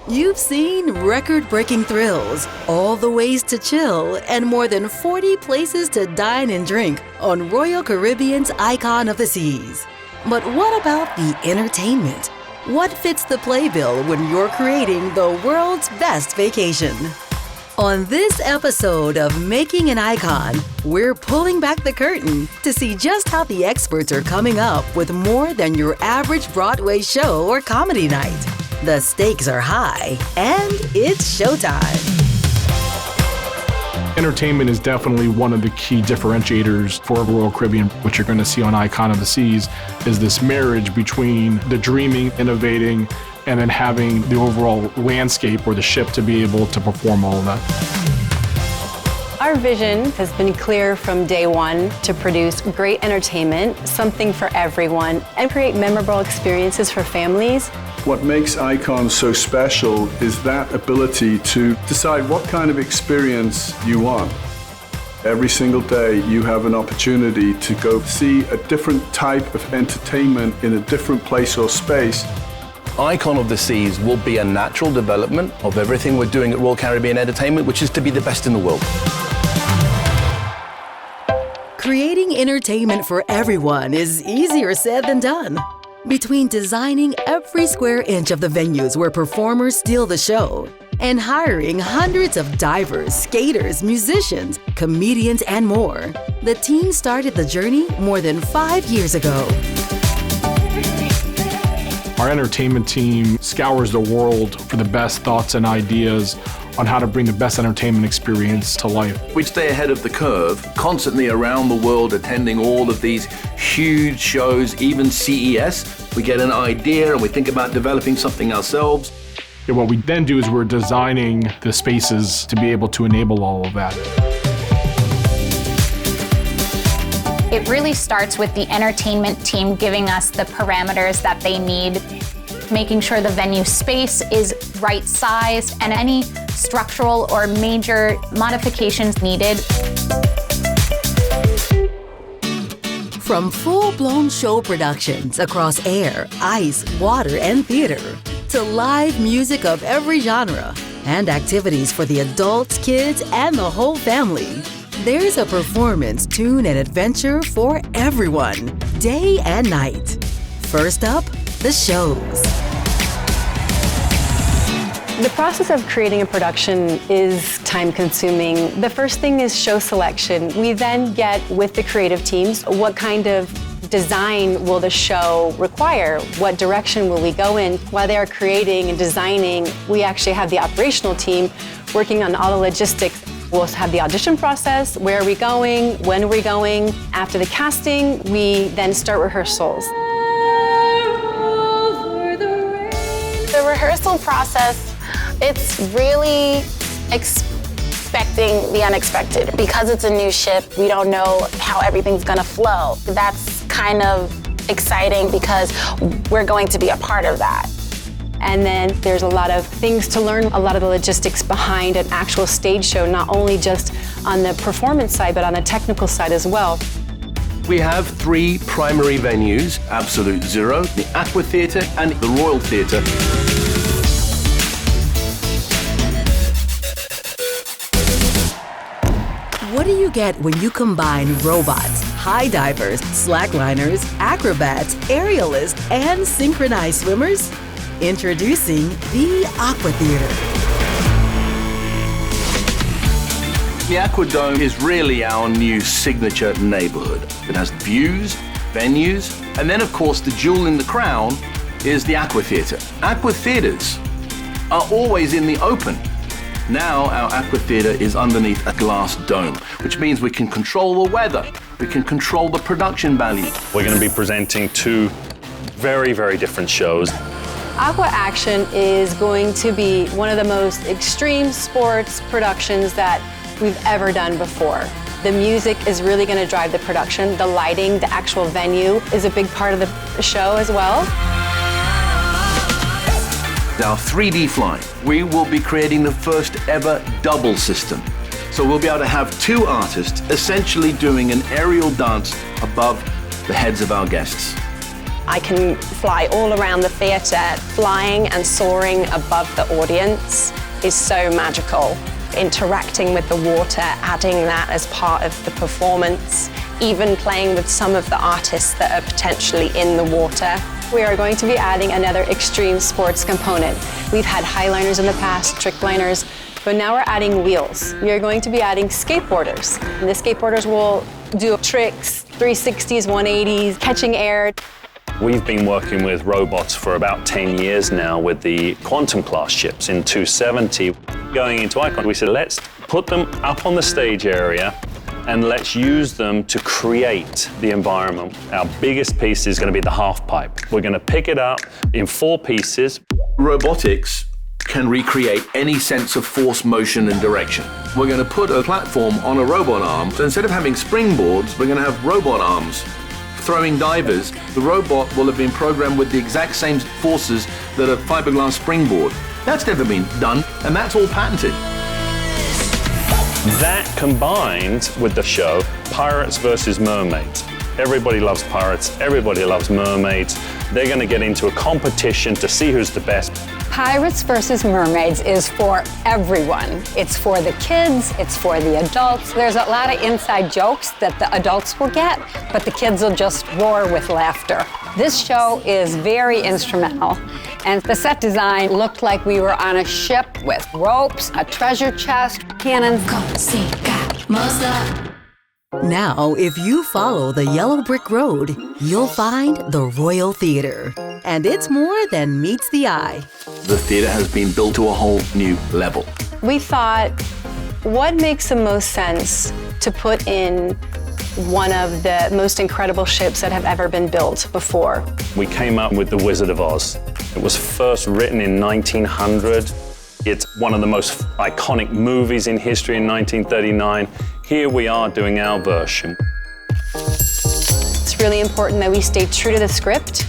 You've seen record-breaking thrills, all the ways to chill, and more than 40 places to dine and drink on Royal Caribbean's Icon of the Seas. But what about the entertainment? What fits the playbill when you're creating the world's best vacation? On this episode of Making an Icon, we're pulling back the curtain to see just how the experts are coming up with more than your average Broadway show or comedy night. The stakes are high, and it's showtime. Entertainment is definitely one of the key differentiators for Royal Caribbean. What you're going to see on Icon of the Seas is this marriage between the dreaming, innovating, and then having the overall landscape or the ship to be able to perform all of that. Our vision has been clear from day one to produce great entertainment, something for everyone, and create memorable experiences for families. What makes Icon so special is that ability to decide what kind of experience you want. Every single day you have an opportunity to go see a different type of entertainment in a different place or space. Icon of the Seas will be a natural development of everything we're doing at Royal Caribbean Entertainment, which is to be the best in the world. Creating entertainment for everyone is easier said than done. Between designing every square inch of the venues where performers steal the show and hiring hundreds of divers, skaters, musicians, comedians, and more, the team started the journey more than 5 years ago. Our entertainment team scours the world for the best thoughts and ideas on how to bring the best entertainment experience to life. We stay ahead of the curve, constantly around the world attending all of these huge shows, even CES. We get an idea and we think about developing something ourselves. And what we then do is we're designing the spaces to be able to enable all of that. It really starts with the entertainment team giving us the parameters that they need, making sure the venue space is right sized and any structural or major modifications needed. From full-blown show productions across air, ice, water, and theater, to live music of every genre, and activities for the adults, kids, and the whole family, there's a performance, tune, and adventure for everyone, day and night. First up, the shows. The process of creating a production is time-consuming. The first thing is show selection. We then get with the creative teams, what kind of design will the show require? What direction will we go in? While they are creating and designing, we actually have the operational team working on all the logistics. We'll have the audition process, where are we going, when are we going. After the casting, we then start rehearsals. The rehearsal process, it's really expecting the unexpected. Because it's a new ship, we don't know how everything's gonna flow. That's kind of exciting because we're going to be a part of that. And then there's a lot of things to learn, a lot of the logistics behind an actual stage show, not only just on the performance side, but on the technical side as well. We have 3 primary venues, Absolute Zero, the Aqua Theater, and the Royal Theater. What do you get when you combine robots, high divers, slackliners, acrobats, aerialists, and synchronized swimmers? Introducing the Aqua Theater. The Aqua Dome is really our new signature neighborhood. It has views, venues, and then of course the jewel in the crown is the Aqua Theater. Aqua Theaters are always in the open. Now our Aqua Theater is underneath a glass dome, which means we can control the weather, we can control the production value. We're going to be presenting 2 very, very different shows. Aqua Action is going to be one of the most extreme sports productions that we've ever done before. The music is really going to drive the production. The lighting, the actual venue is a big part of the show as well. Our 3D flying, we will be creating the first ever double system. So we'll be able to have 2 artists essentially doing an aerial dance above the heads of our guests. I can fly all around the theater. Flying and soaring above the audience is so magical. Interacting with the water, adding that as part of the performance, even playing with some of the artists that are potentially in the water. We are going to be adding another extreme sports component. We've had highliners in the past, trick liners, but now we're adding wheels. We are going to be adding skateboarders. And the skateboarders will do tricks, 360s, 180s, catching air. We've been working with robots for about 10 years now with the quantum class ships in 270. Going into Icon, we said, let's put them up on the stage area and let's use them to create the environment. Our biggest piece is going to be the half pipe. We're going to pick it up in 4 pieces. Robotics can recreate any sense of force, motion, and direction. We're going to put a platform on a robot arm. So instead of having springboards, we're going to have robot arms. Throwing divers, the robot will have been programmed with the exact same forces that a fiberglass springboard. That's never been done, and that's all patented. That combined with the show, Pirates versus Mermaids. Everybody loves pirates, everybody loves mermaids. They're going to get into a competition to see who's the best. Pirates versus Mermaids is for everyone. It's for the kids, it's for the adults. There's a lot of inside jokes that the adults will get, but the kids will just roar with laughter. This show is very instrumental, and the set design looked like we were on a ship with ropes, a treasure chest, cannons. Now, if you follow the yellow brick road, you'll find the Royal Theater. And it's more than meets the eye. The theater has been built to a whole new level. We thought, what makes the most sense to put in one of the most incredible ships that have ever been built before? We came up with The Wizard of Oz. It was first written in 1900. It's one of the most iconic movies in history in 1939. Here we are doing our version. It's really important that we stay true to the script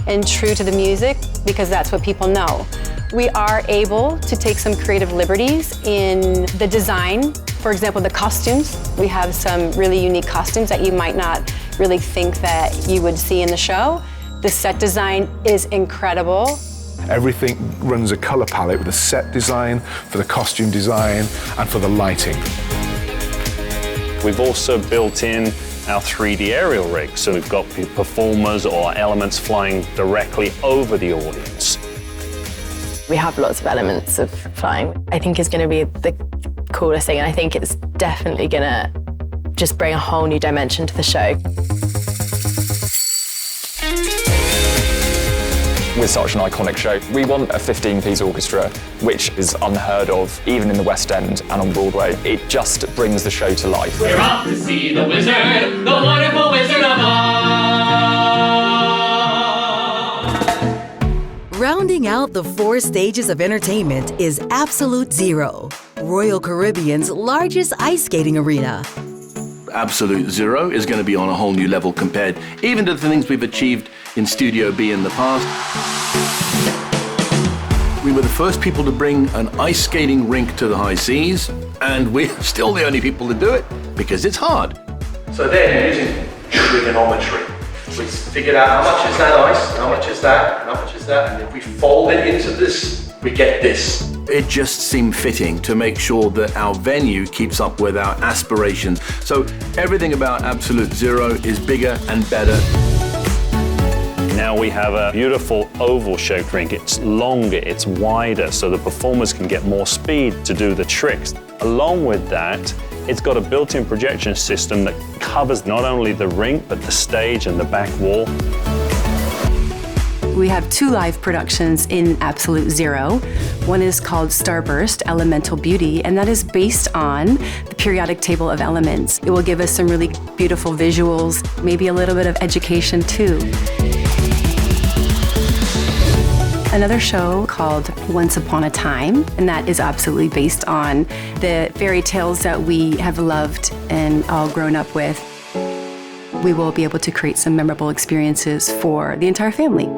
and true to the music because that's what people know. We are able to take some creative liberties in the design. For example, the costumes. We have some really unique costumes that you might not really think that you would see in the show. The set design is incredible. Everything runs a color palette with a set design, for the costume design, and for the lighting. We've also built in our 3D aerial rig, so we've got performers or elements flying directly over the audience. We have lots of elements of flying. I think it's going to be the coolest thing, and I think it's definitely going to just bring a whole new dimension to the show. With such an iconic show, we want a 15-piece orchestra, which is unheard of, even in the West End and on Broadway. It just brings the show to life. We're off to see the wizard, the wonderful Wizard of Oz. Rounding out the 4 stages of entertainment is Absolute Zero, Royal Caribbean's largest ice skating arena. Absolute Zero is going to be on a whole new level compared even to the things we've achieved in Studio B in the past. We were the first people to bring an ice skating rink to the high seas, and we're still the only people to do it because it's hard. So then, using trigonometry, we figured out how much is that ice, how much is that, how much is that, and if we fold it into this, we get this. It just seemed fitting to make sure that our venue keeps up with our aspirations. So everything about Absolute Zero is bigger and better. Now we have a beautiful oval-shaped rink. It's longer, it's wider, so the performers can get more speed to do the tricks. Along with that, it's got a built-in projection system that covers not only the rink, but the stage and the back wall. We have 2 live productions in Absolute Zero. One is called Starburst, Elemental Beauty, and that is based on the periodic table of elements. It will give us some really beautiful visuals, maybe a little bit of education too. Another show called Once Upon a Time, and that is absolutely based on the fairy tales that we have loved and all grown up with. We will be able to create some memorable experiences for the entire family.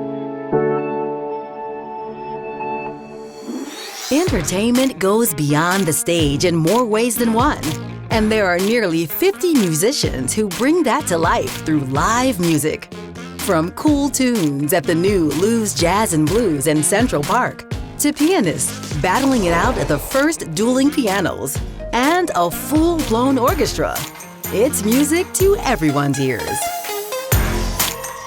Entertainment goes beyond the stage in more ways than one. And there are nearly 50 musicians who bring that to life through live music. From cool tunes at the new Lou's Jazz and Blues in Central Park, to pianists battling it out at the first dueling pianos, and a full-blown orchestra. It's music to everyone's ears.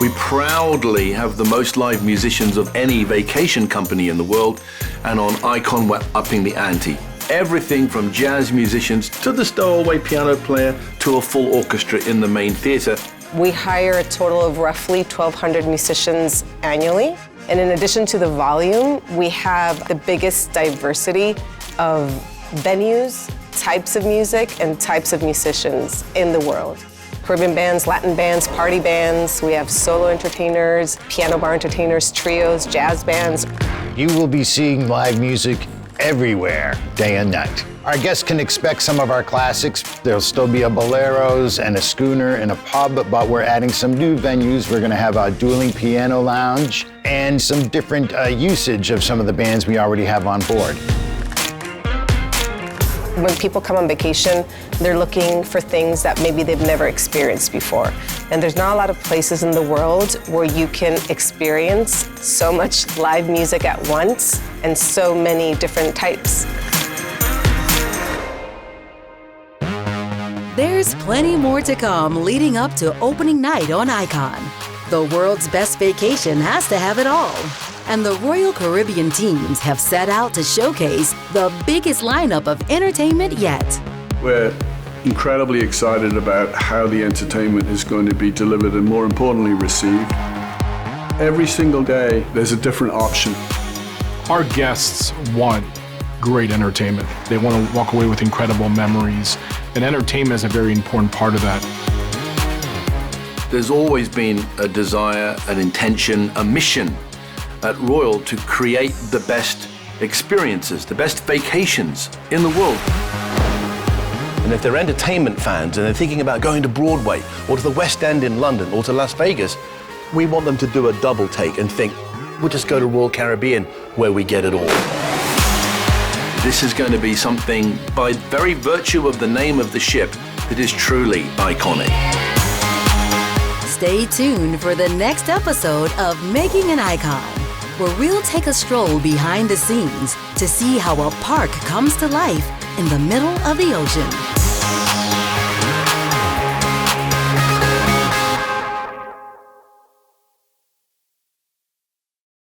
We proudly have the most live musicians of any vacation company in the world, and on Icon we're upping the ante. Everything from jazz musicians to the stowaway piano player to a full orchestra in the main theater. We hire a total of roughly 1,200 musicians annually. And in addition to the volume, we have the biggest diversity of venues, types of music, and types of musicians in the world. Caribbean bands, Latin bands, party bands. We have solo entertainers, piano bar entertainers, trios, jazz bands. You will be seeing live music everywhere, day and night. Our guests can expect some of our classics. There'll still be a boleros and a schooner and a pub, but we're adding some new venues. We're gonna have a dueling piano lounge and some different usage of some of the bands we already have on board. When people come on vacation, they're looking for things that maybe they've never experienced before. And there's not a lot of places in the world where you can experience so much live music at once and so many different types. There's plenty more to come leading up to opening night on Icon. The world's best vacation has to have it all. And the Royal Caribbean teams have set out to showcase the biggest lineup of entertainment yet. We're incredibly excited about how the entertainment is going to be delivered and, more importantly, received. Every single day, there's a different option. Our guests want great entertainment. They want to walk away with incredible memories, and entertainment is a very important part of that. There's always been a desire, an intention, a mission at Royal to create the best experiences, the best vacations in the world. And if they're entertainment fans and they're thinking about going to Broadway or to the West End in London or to Las Vegas, we want them to do a double take and think, we'll just go to Royal Caribbean where we get it all. This is going to be something, by very virtue of the name of the ship, that is truly iconic. Stay tuned for the next episode of Making an Icon, where we'll take a stroll behind the scenes to see how a park comes to life in the middle of the ocean.